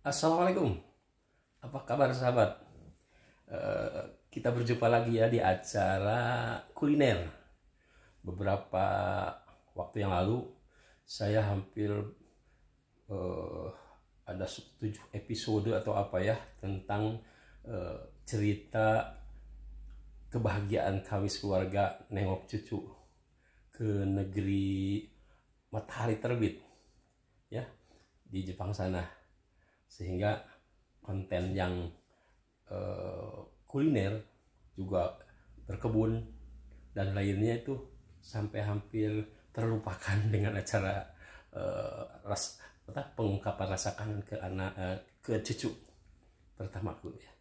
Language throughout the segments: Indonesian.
Assalamualaikum, apa kabar sahabat? Kita berjumpa lagi ya di acara kuliner. Beberapa waktu yang lalu saya hampir ada 7 episode atau apa ya tentang cerita kebahagiaan kami keluarga nengok cucu ke negeri matahari terbit ya di Jepang sana, sehingga konten yang kuliner juga berkebun dan lainnya itu sampai hampir terlupakan dengan acara pengungkapan rasa kangen ke anak ke cucu pertamaku ya.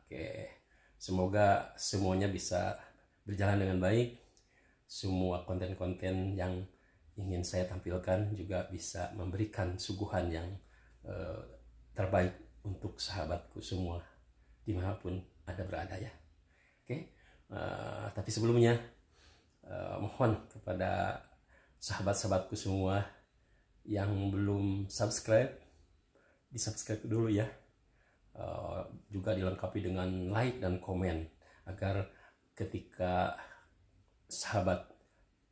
Oke, semoga semuanya bisa berjalan dengan baik. Semua konten-konten yang ingin saya tampilkan juga bisa memberikan suguhan yang terbaik untuk sahabatku semua dimanapun ada berada ya. Oke, tapi sebelumnya mohon kepada sahabat-sahabatku semua yang belum subscribe, di subscribe dulu ya. Juga dilengkapi dengan like dan komen agar ketika sahabat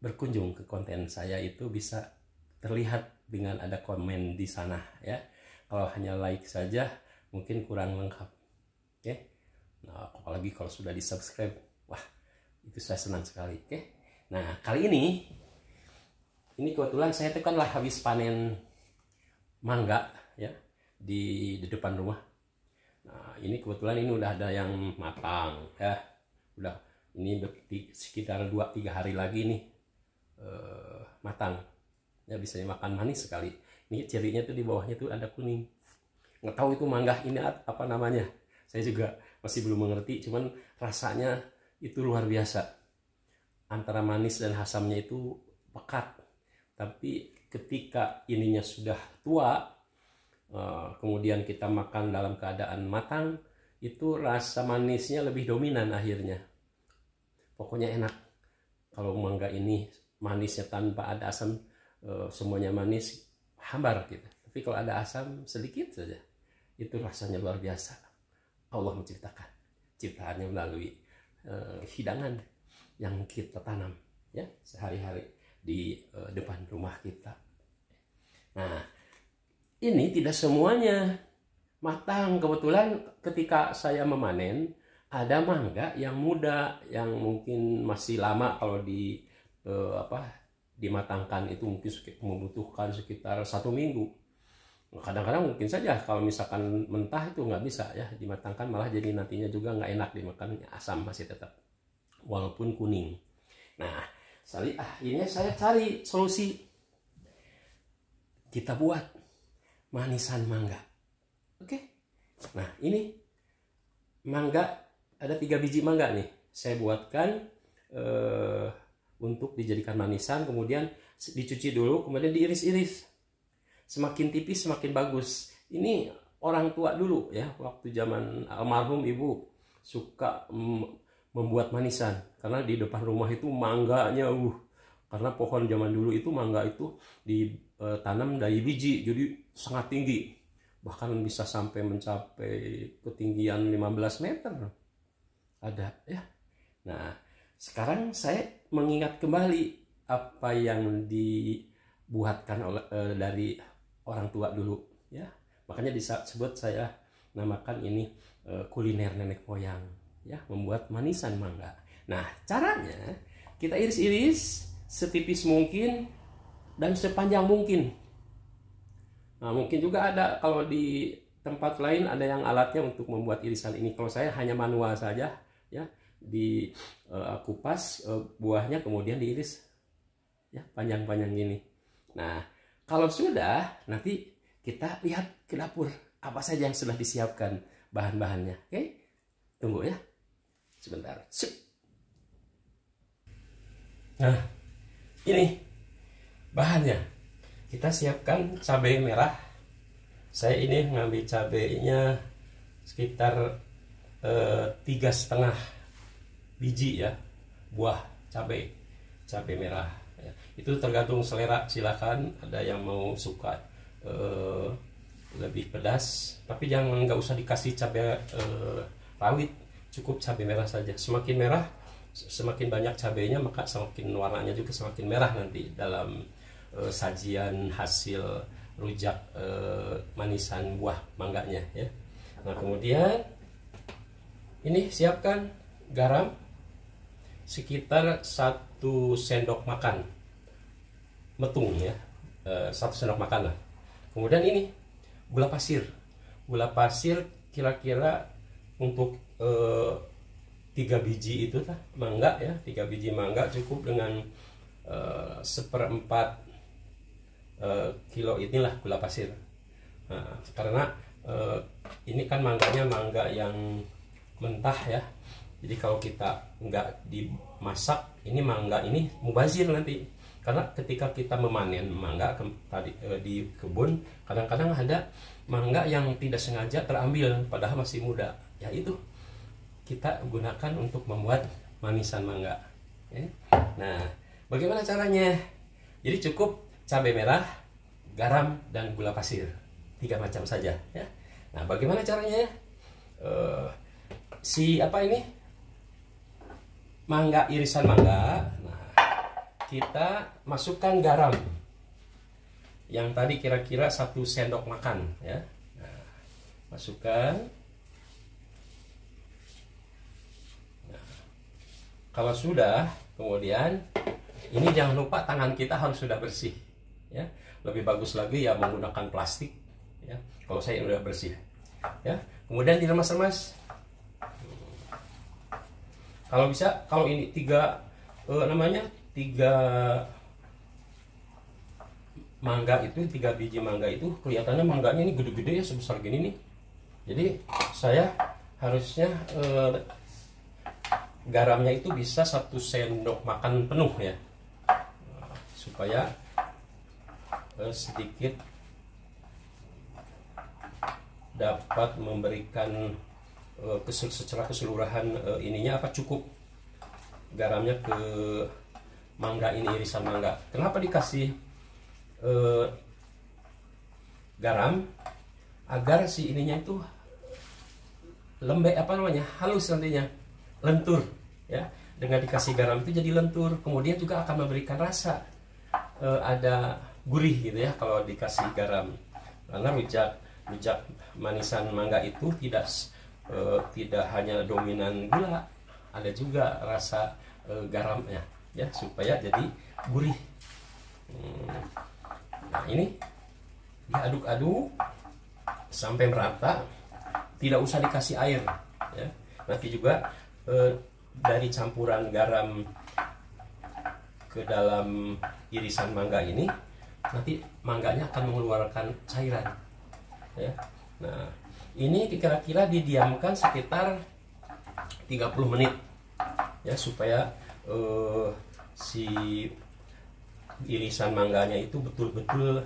berkunjung ke konten saya itu bisa terlihat dengan ada komen di sana ya. Kalau hanya like saja mungkin kurang lengkap. Oke. Nah, apalagi kalau sudah di subscribe, wah itu saya senang sekali. Oke. Nah, kali ini kebetulan saya itu kan lah habis panen mangga ya di depan rumah. Nah, ini kebetulan ini udah ada yang matang ya. Udah ini sekitar 2-3 hari lagi nih matang. Ya bisa dimakan, manis sekali. Ini cirinya tuh di bawahnya tuh ada kuning. Nggak tahu itu mangga ini apa namanya. Saya juga masih belum mengerti, cuman rasanya itu luar biasa. Antara manis dan asamnya itu pekat. Tapi ketika ininya sudah tua, kemudian kita makan dalam keadaan matang, itu rasa manisnya lebih dominan akhirnya. Pokoknya enak. Kalau mangga ini manisnya tanpa ada asam, semuanya manis, hambar gitu. Tapi kalau ada asam sedikit saja, itu rasanya luar biasa. Allah menciptakan ciptaannya melalui hidangan yang kita tanam ya sehari-hari di depan rumah kita. Nah, ini tidak semuanya matang. Kebetulan ketika saya memanen, ada mangga yang muda yang mungkin masih lama kalau dimatangkan itu mungkin membutuhkan sekitar 1 minggu. Kadang-kadang mungkin saja kalau misalkan mentah itu nggak bisa ya dimatangkan, malah jadi nantinya juga nggak enak dimakan, asam masih tetap walaupun kuning. Nah, akhirnya saya cari solusi, kita buat manisan mangga. Oke. Nah, ini mangga, ada 3 biji mangga nih saya buatkan untuk dijadikan manisan, kemudian dicuci dulu, kemudian diiris-iris. Semakin tipis semakin bagus. Ini orang tua dulu ya, waktu zaman almarhum ibu suka membuat manisan karena di depan rumah itu mangganya karena pohon zaman dulu itu mangga itu ditanam dari biji, jadi sangat tinggi, bahkan bisa sampai mencapai ketinggian 15 meter ada ya. Nah, sekarang saya mengingat kembali apa yang dibuatkan dari orang tua dulu ya, makanya disebut saya namakan ini kuliner nenek moyang ya, membuat manisan mangga. Nah, caranya kita iris-iris setipis mungkin dan sepanjang mungkin. Nah, mungkin juga ada kalau di tempat lain ada yang alatnya untuk membuat irisan ini. Kalau saya hanya manual saja ya, di kupas buahnya kemudian diiris ya panjang-panjang gini. Nah, kalau sudah, nanti kita lihat ke dapur apa saja yang sudah disiapkan bahan-bahannya. Oke, tunggu ya sebentar. Nah, ini bahannya. Kita siapkan cabai merah. Saya ini ngambil cabainya sekitar 3,5 biji ya, buah cabai merah ya. Itu tergantung selera, silakan. Ada yang mau suka lebih pedas, tapi jangan, nggak usah dikasih cabai rawit, cukup cabai merah saja. Semakin merah, semakin banyak cabainya, maka semakin warnanya juga semakin merah nanti dalam sajian hasil rujak manisan buah mangganya ya. Nah kemudian ini siapkan garam sekitar 1 sendok makan metung ya, 1 sendok makan lah. Kemudian ini gula pasir kira-kira untuk 3 biji itu mangga ya, 3 biji mangga cukup dengan 1/4 kilo inilah gula pasir. Nah, karena ini kan mangganya mangga yang mentah ya, jadi kalau kita nggak dimasak, ini mangga ini mubazir nanti. Karena ketika kita memanen mangga tadi di kebun, kadang-kadang ada mangga yang tidak sengaja terambil padahal masih muda, ya itu kita gunakan untuk membuat manisan mangga ya. Nah bagaimana caranya? Jadi cukup cabai merah, garam, dan gula pasir, 3 macam saja ya. Nah bagaimana caranya? Mangga, irisan mangga, nah kita masukkan garam yang tadi kira-kira 1 sendok makan ya. Nah, masukkan. Nah, kalau sudah, kemudian ini jangan lupa tangan kita harus sudah bersih ya. Lebih bagus lagi ya menggunakan plastik ya, kalau saya udah bersih ya. Kemudian diremas-remas. Kalau bisa, kalau ini 3 mangga itu, 3 biji mangga itu kelihatannya mangganya ini gede-gede ya, sebesar gini nih. Jadi saya harusnya garamnya itu bisa 1 sendok makan penuh ya, supaya sedikit dapat memberikan secara keseluruhan ininya cukup garamnya ke mangga ini, irisan mangga. Kenapa dikasih garam? Agar si ininya itu lembek, halus nantinya, lentur ya. Dengan dikasih garam itu jadi lentur, kemudian juga akan memberikan rasa ada gurih gitu ya kalau dikasih garam. Karena rujak manisan mangga itu tidak hanya dominan gula, ada juga rasa garamnya ya, supaya jadi gurih. Nah ini diaduk-aduk sampai merata, tidak usah dikasih air ya. Nanti juga dari campuran garam ke dalam irisan mangga ini, nanti mangganya akan mengeluarkan cairan ya. Nah ini kira-kira didiamkan sekitar 30 menit ya, supaya si irisan mangganya itu betul-betul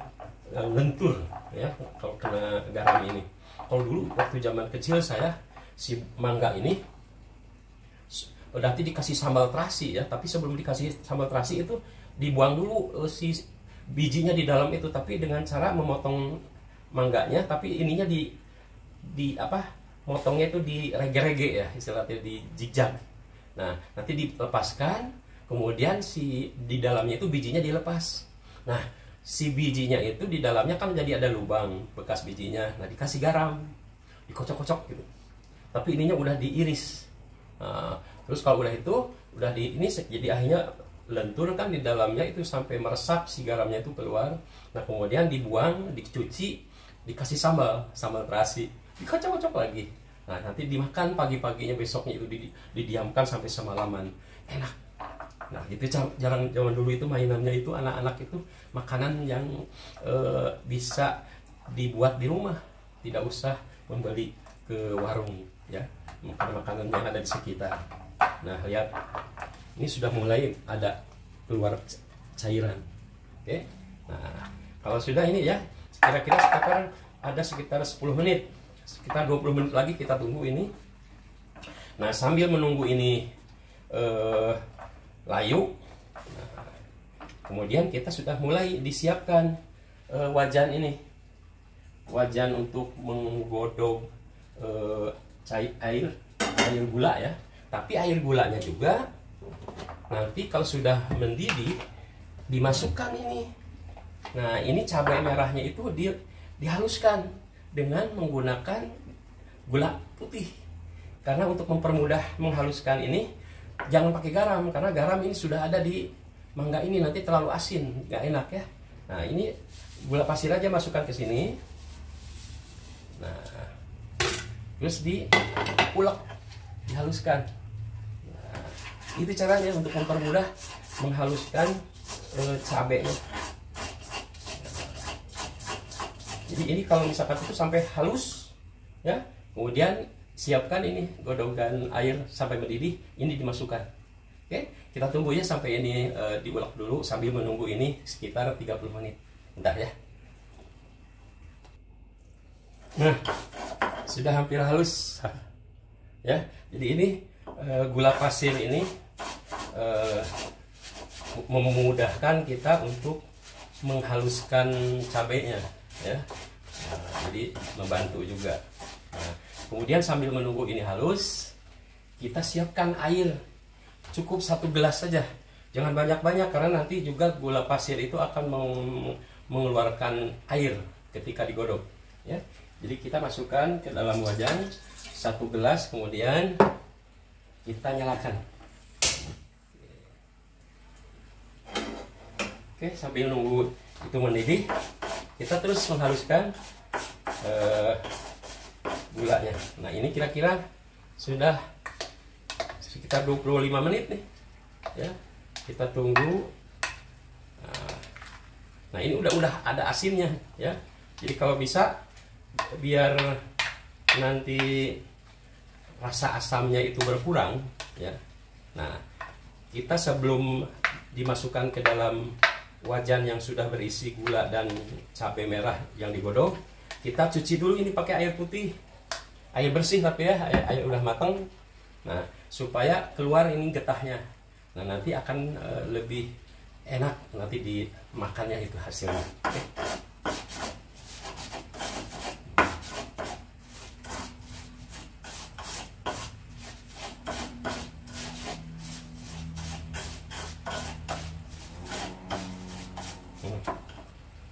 lentur ya kalau kena garam ini. Kalau dulu waktu zaman kecil saya, si mangga ini nanti dikasih sambal terasi ya, tapi sebelum dikasih sambal terasi itu dibuang dulu si bijinya di dalam itu, tapi dengan cara memotong mangganya, tapi ininya motongnya itu di rege-rege ya, istilahnya di zigzag. Nah nanti dilepaskan, kemudian si di dalamnya itu bijinya dilepas. Nah si bijinya itu di dalamnya kan jadi ada lubang bekas bijinya. Nah dikasih garam, dikocok-kocok gitu, tapi ininya udah diiris. Nah, terus kalau udah itu ini jadi akhirnya lentur kan di dalamnya itu, sampai meresap si garamnya itu keluar. Nah kemudian dibuang, dicuci, dikasih sambal terasi, dikocok-kocok lagi. Nah nanti dimakan pagi-paginya, besoknya itu didiamkan sampai semalaman, enak. Nah gitu zaman dulu itu mainannya itu, anak-anak itu makanan yang bisa dibuat di rumah, tidak usah membeli ke warung ya, makanan yang ada di sekitar. Nah lihat, ini sudah mulai ada keluar cairan. Oke. Nah kalau sudah ini ya, kira-kira sekitar ada sekitar 10 menit, sekitar 20 menit lagi kita tunggu ini. Nah sambil menunggu ini layu, nah, kemudian kita sudah mulai disiapkan wajan ini. wajan untuk menggodok air gula ya. Tapi air gulanya juga nanti kalau sudah mendidih dimasukkan ini. Nah, ini cabai merahnya itu dihaluskan dengan menggunakan gula putih. Karena untuk mempermudah menghaluskan ini jangan pakai garam, karena garam ini sudah ada di mangga ini, nanti terlalu asin, nggak enak ya. Nah, ini gula pasir aja masukkan ke sini. Nah, terus diulek, dihaluskan. Nah, itu caranya untuk mempermudah menghaluskan cabenya. Jadi ini kalau misalkan itu sampai halus ya, kemudian siapkan ini godokan air sampai mendidih, ini dimasukkan. Oke, kita tunggu ya sampai ini diulek dulu sambil menunggu ini sekitar 30 menit. Bentar ya. Nah, sudah hampir halus ya. Jadi ini gula pasir ini memudahkan kita untuk menghaluskan cabenya ya. Nah, jadi membantu juga. Nah, kemudian sambil menunggu ini halus, kita siapkan air cukup 1 gelas saja, jangan banyak-banyak karena nanti juga gula pasir itu akan mengeluarkan air ketika digodok ya. Jadi kita masukkan ke dalam wajan 1 gelas, kemudian kita nyalakan. Oke, sambil nunggu itu mendidih, kita terus menghaluskan gulanya. Nah, ini kira-kira sudah sekitar 25 menit nih ya. Kita tunggu. Nah, ini udah ada asinnya ya. Jadi kalau bisa biar nanti rasa asamnya itu berkurang ya. Nah, kita sebelum dimasukkan ke dalam wajan yang sudah berisi gula dan cabai merah yang digodok, kita cuci dulu ini pakai air putih, air bersih tapi ya, air udah matang. Nah, supaya keluar ini getahnya. Nah, nanti akan lebih enak nanti dimakannya itu hasilnya. Oke.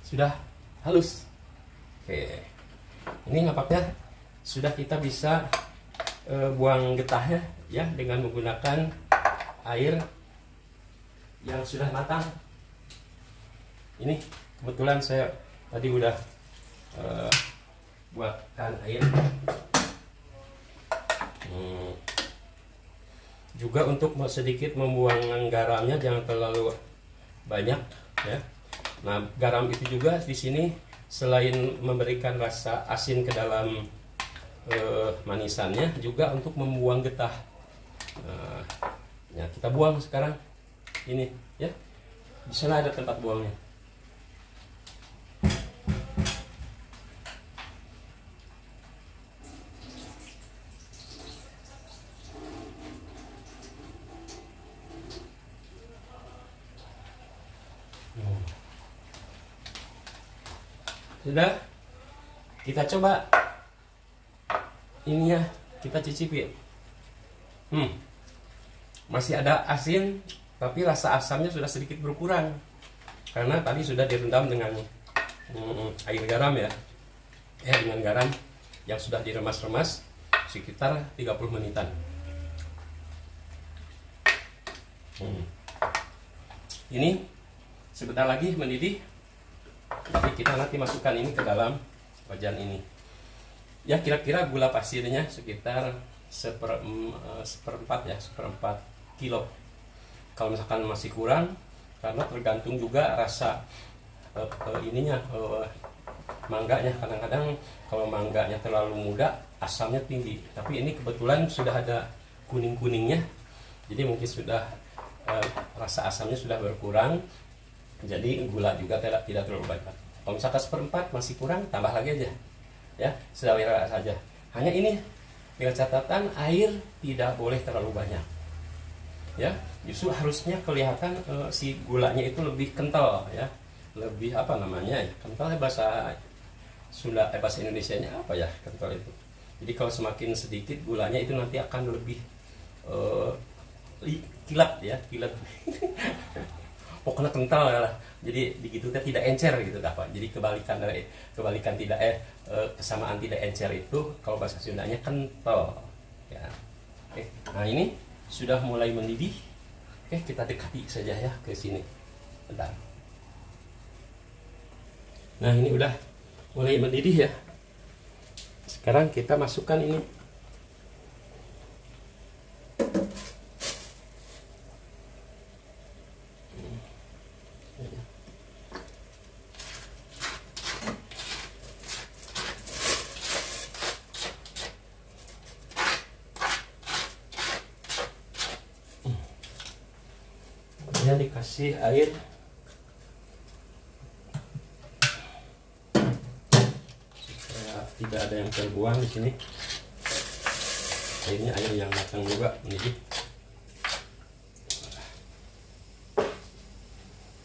Sudah halus. Oke, ini nampaknya sudah kita bisa buang getahnya ya dengan menggunakan air yang sudah matang. Ini kebetulan saya tadi udah buatkan air. Juga untuk sedikit membuang garamnya, jangan terlalu banyak ya. Nah, garam itu juga di sini selain memberikan rasa asin ke dalam manisannya, juga untuk membuang getah. Ya, kita buang sekarang ini ya. Di sana ada tempat buangnya. Sudah, kita coba ini ya, kita cicipi. Masih ada asin, tapi rasa asamnya sudah sedikit berkurang karena tadi sudah direndam dengan air garam ya, dengan garam yang sudah diremas-remas sekitar 30 menitan. Ini sebentar lagi mendidih. Jadi kita nanti masukkan ini ke dalam wajan ini. Ya, kira-kira gula pasirnya sekitar seperempat kilo. Kalau misalkan masih kurang, karena tergantung juga rasa mangganya. Kadang-kadang kalau mangganya terlalu muda, asamnya tinggi. Tapi ini kebetulan sudah ada kuning-kuningnya, jadi mungkin sudah rasa asamnya sudah berkurang. Jadi gula juga tidak terlalu banyak. Kalau misalkan seperempat masih kurang, tambah lagi aja ya, selera saja. Hanya ini dengan catatan air tidak boleh terlalu banyak ya. Justru harusnya kelihatan si gulanya itu lebih kental ya, lebih kental ya bahasa Sunda bahasa Indonesianya apa ya kental itu. Jadi kalau semakin sedikit gulanya itu nanti akan lebih kilat ya, kilat. Pokoknya kental lah. Jadi begitu tidak encer gitu Pak. Jadi kebalikan tidak kesamaan tidak encer itu kalau bahasa Sundanya kental ya. Oke. Nah ini sudah mulai mendidih. Oke, kita dekati saja ya ke sini. Bentar. Nah ini udah mulai mendidih ya. Sekarang kita masukkan ini. Kemudian dikasih air supaya tidak ada yang terbuang di sini. Airnya air yang matang juga ini.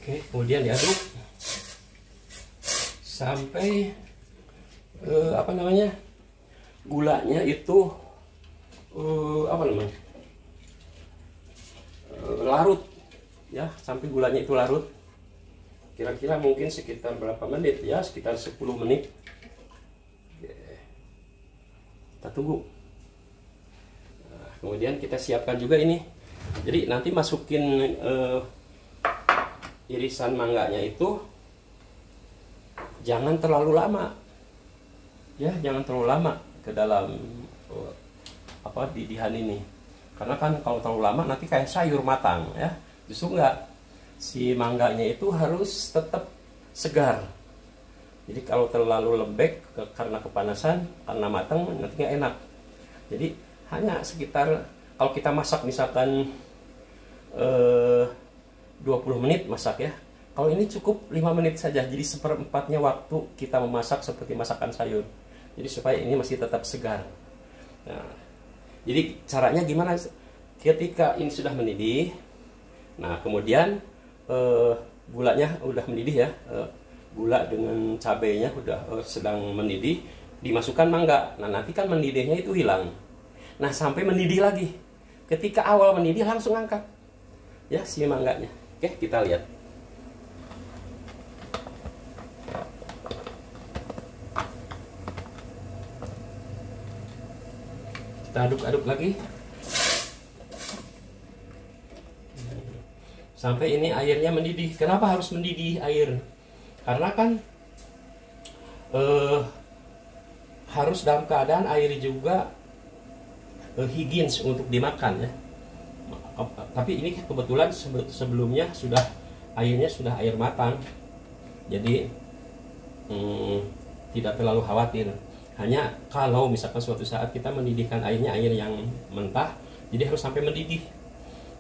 Oke, kemudian diaduk sampai apa namanya, gulanya itu apa namanya, larut ya, sampai gulanya itu larut. Kira-kira mungkin sekitar berapa menit ya, sekitar 10 menit. Kita tunggu. Nah, kemudian kita siapkan juga ini. Jadi nanti masukin irisan mangganya itu jangan terlalu lama ya, jangan terlalu lama ke dalam didihan ini, karena kan kalau terlalu lama nanti kayak sayur matang ya. Justru enggak, si mangganya itu harus tetap segar. Jadi kalau terlalu lembek karena kepanasan, karena matang nanti nggak enak. Jadi hanya sekitar, kalau kita masak misalkan 20 menit masak ya, kalau ini cukup 5 menit saja. Jadi seperempatnya waktu kita memasak seperti masakan sayur. Jadi supaya ini masih tetap segar. Nah, jadi caranya gimana? Ketika ini sudah mendidih, nah kemudian gulanya udah mendidih ya, gula dengan cabenya udah sedang mendidih, dimasukkan mangga. Nah nanti kan mendidihnya itu hilang. Nah sampai mendidih lagi. Ketika awal mendidih langsung angkat ya si mangganya. Oke, kita lihat. Kita aduk-aduk lagi sampai ini airnya mendidih. Kenapa harus mendidih air? Karena kan harus dalam keadaan air juga higienis untuk dimakan ya. Tapi ini kebetulan sebelumnya airnya sudah air matang, jadi tidak terlalu khawatir. Hanya kalau misalkan suatu saat kita mendidihkan airnya air yang mentah, jadi harus sampai mendidih.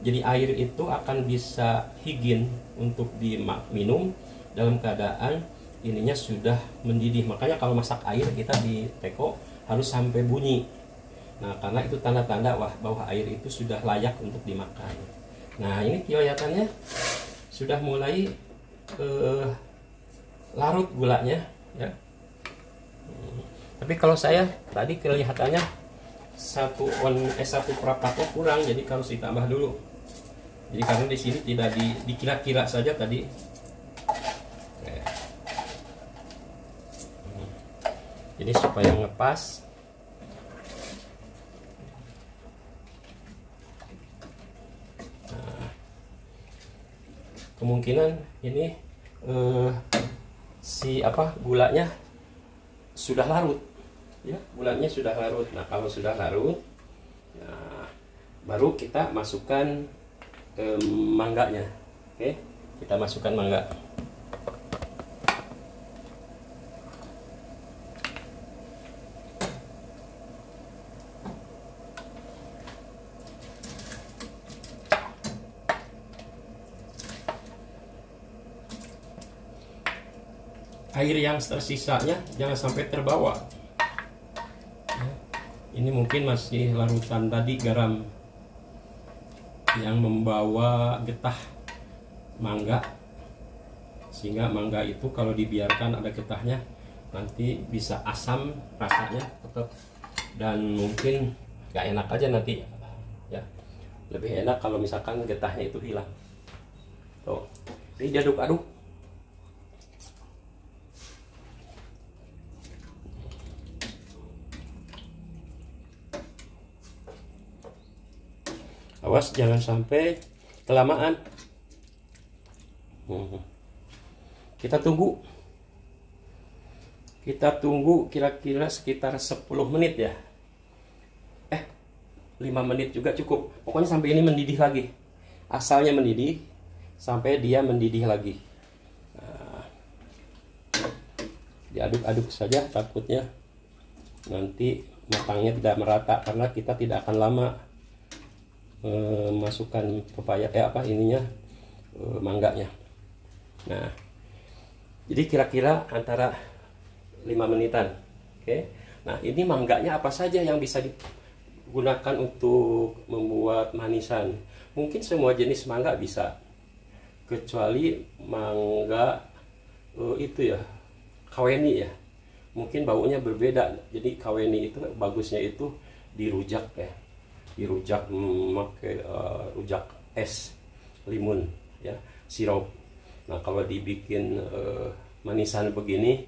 Jadi air itu akan bisa higien untuk diminum dalam keadaan ininya sudah mendidih. Makanya kalau masak air kita di teko harus sampai bunyi. Nah karena itu tanda-tanda bahwa air itu sudah layak untuk dimakan. Nah ini kelihatannya sudah mulai larut gulanya ya. Tapi kalau saya tadi kelihatannya satu perapatnya kurang, jadi harus ditambah dulu. Jadi karena di sini tidak dikira-kira saja tadi. Jadi supaya ngepas. Nah, kemungkinan ini gulanya sudah larut. Ya, gulanya sudah larut. Nah, kalau sudah larut, nah, baru kita masukkan mangganya. Oke, kita masukkan mangga. Air yang tersisanya jangan sampai terbawa. Ini mungkin masih larutan tadi garam yang membawa getah mangga, sehingga mangga itu kalau dibiarkan ada getahnya nanti bisa asam rasanya tetap, dan mungkin gak enak aja nanti ya. Lebih enak kalau misalkan getahnya itu hilang. Tuh, ini diaduk-aduk. Awas jangan sampai kelamaan. Kita tunggu kira-kira sekitar 10 menit ya. 5 menit juga cukup. Pokoknya sampai ini mendidih lagi. Asalnya mendidih sampai dia mendidih lagi. Nah, diaduk-aduk saja, takutnya nanti matangnya tidak merata karena kita tidak akan lama masukkan pepaya mangganya. Nah, jadi kira-kira antara 5 menitan. Oke. Nah, ini mangganya apa saja yang bisa digunakan untuk membuat manisan? Mungkin semua jenis mangga bisa, kecuali mangga itu ya, kaweni ya. Mungkin baunya berbeda. Jadi kaweni itu bagusnya itu dirujak ya. Dirujak memakai rujak es limun ya, sirup. Nah, kalau dibikin manisan begini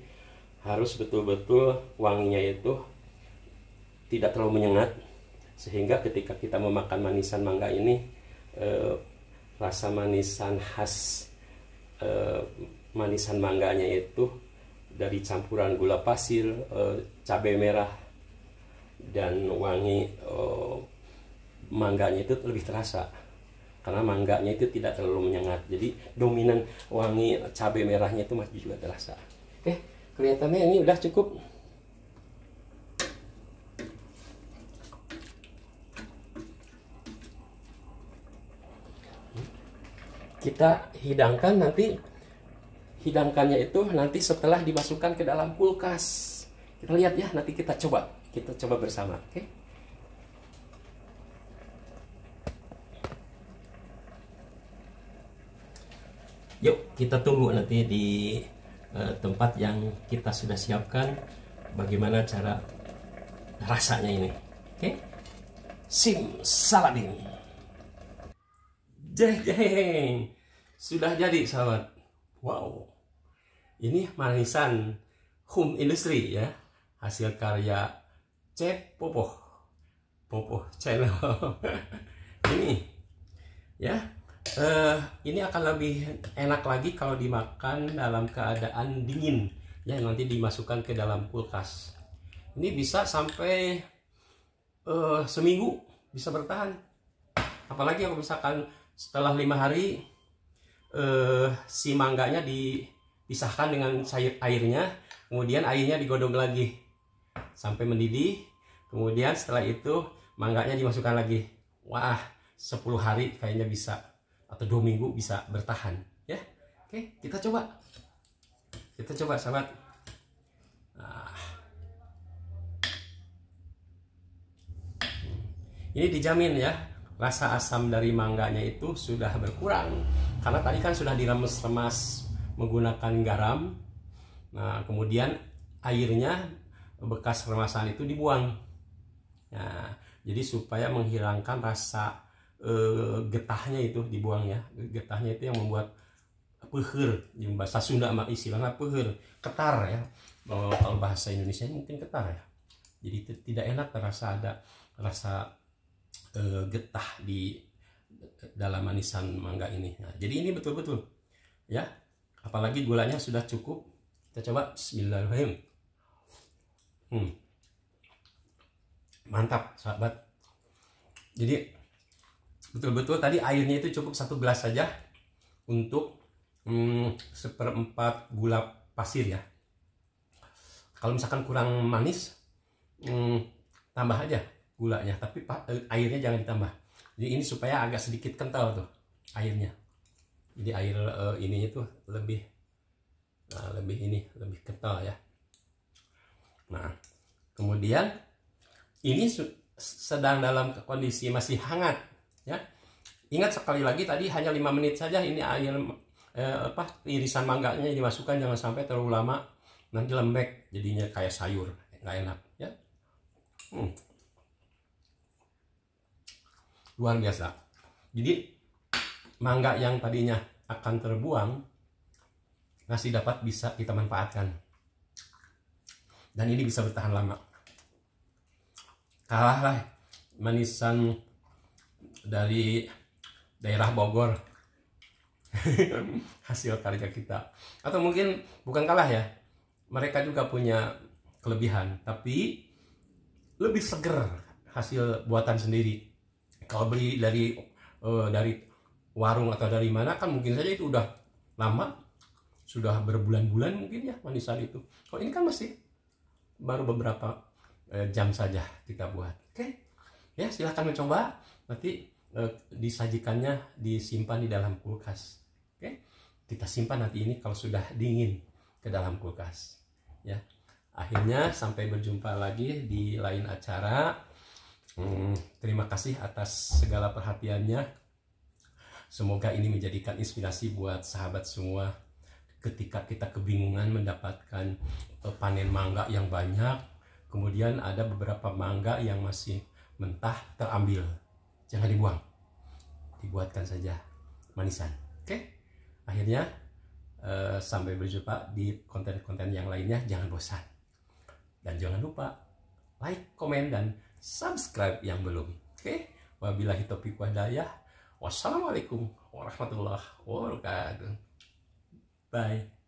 harus betul-betul wanginya itu tidak terlalu menyengat, sehingga ketika kita memakan manisan mangga ini rasa manisan khas manisan mangganya itu dari campuran gula pasir, cabai merah, dan wangi mangganya itu lebih terasa karena mangganya itu tidak terlalu menyengat. Jadi dominan wangi cabai merahnya itu masih juga terasa. Oke, kelihatannya ini udah cukup. Kita hidangkannya itu nanti setelah dimasukkan ke dalam kulkas. Kita lihat ya, nanti kita coba bersama. Oke. Yuk kita tunggu nanti di tempat yang kita sudah siapkan bagaimana cara rasanya ini. Oke. Simsalabim. Jeng, sudah jadi sahabat. Wow, ini manisan home industry ya, hasil karya Chef Popoh channel. Ini ya, ini akan lebih enak lagi kalau dimakan dalam keadaan dingin ya, nanti dimasukkan ke dalam kulkas. Ini bisa sampai seminggu bisa bertahan, apalagi kalau misalkan setelah 5 hari si mangganya dipisahkan dengan airnya, kemudian airnya digodok lagi sampai mendidih, kemudian setelah itu mangganya dimasukkan lagi. Wah, 10 hari kayaknya bisa, atau 2 minggu bisa bertahan ya. Oke, kita coba sahabat. Nah, ini dijamin ya, rasa asam dari mangganya itu sudah berkurang karena tadi kan sudah diremes-remas menggunakan garam. Nah, kemudian airnya bekas remasan itu dibuang. Nah, jadi supaya menghilangkan rasa getahnya itu dibuang ya. Getahnya itu yang membuat peher, yang bahasa Sunda istilahnya peher, ketar ya. Kalau bahasa Indonesia mungkin ketar ya. Jadi tidak enak, ada rasa getah di dalam manisan mangga ini. Nah, jadi ini betul-betul ya, apalagi gulanya sudah cukup. Kita coba. Bismillahirrahmanirrahim. Mantap sahabat. Jadi betul-betul tadi airnya itu cukup 1 gelas saja untuk 1/4 gula pasir ya. Kalau misalkan kurang manis, tambah aja gulanya, tapi airnya jangan ditambah. Jadi ini supaya agak sedikit kental tuh airnya. Jadi air ininya tuh lebih kental ya. Nah, kemudian ini sedang dalam kondisi masih hangat ya. Ingat sekali lagi tadi hanya 5 menit saja ini air irisan mangganya dimasukkan, jangan sampai terlalu lama nanti lembek jadinya kayak sayur, nggak enak ya. Luar biasa. Jadi mangga yang tadinya akan terbuang masih dapat bisa kita manfaatkan, dan ini bisa bertahan lama. Kalah lah manisan dari daerah Bogor hasil karya kita. Atau mungkin bukan kalah ya, mereka juga punya kelebihan tapi lebih seger hasil buatan sendiri. Kalau beli dari warung atau dari mana kan mungkin saja itu udah lama, sudah berbulan-bulan mungkin ya manisan itu. Kalau ini kan masih baru beberapa jam saja kita buat. Oke ya, silahkan mencoba. Nanti disajikannya disimpan di dalam kulkas. Oke, kita simpan nanti ini kalau sudah dingin ke dalam kulkas ya. Akhirnya sampai berjumpa lagi di lain acara. Terima kasih atas segala perhatiannya. Semoga ini menjadikan inspirasi buat sahabat semua ketika kita kebingungan mendapatkan panen mangga yang banyak, kemudian ada beberapa mangga yang masih mentah terambil. Jangan dibuang, dibuatkan saja manisan. Oke, akhirnya sampai berjumpa di konten-konten yang lainnya. Jangan bosan, dan jangan lupa like, komen, dan subscribe yang belum. Oke, wabillahi taufiq walhidayah. Wassalamualaikum warahmatullahi wabarakatuh. Bye.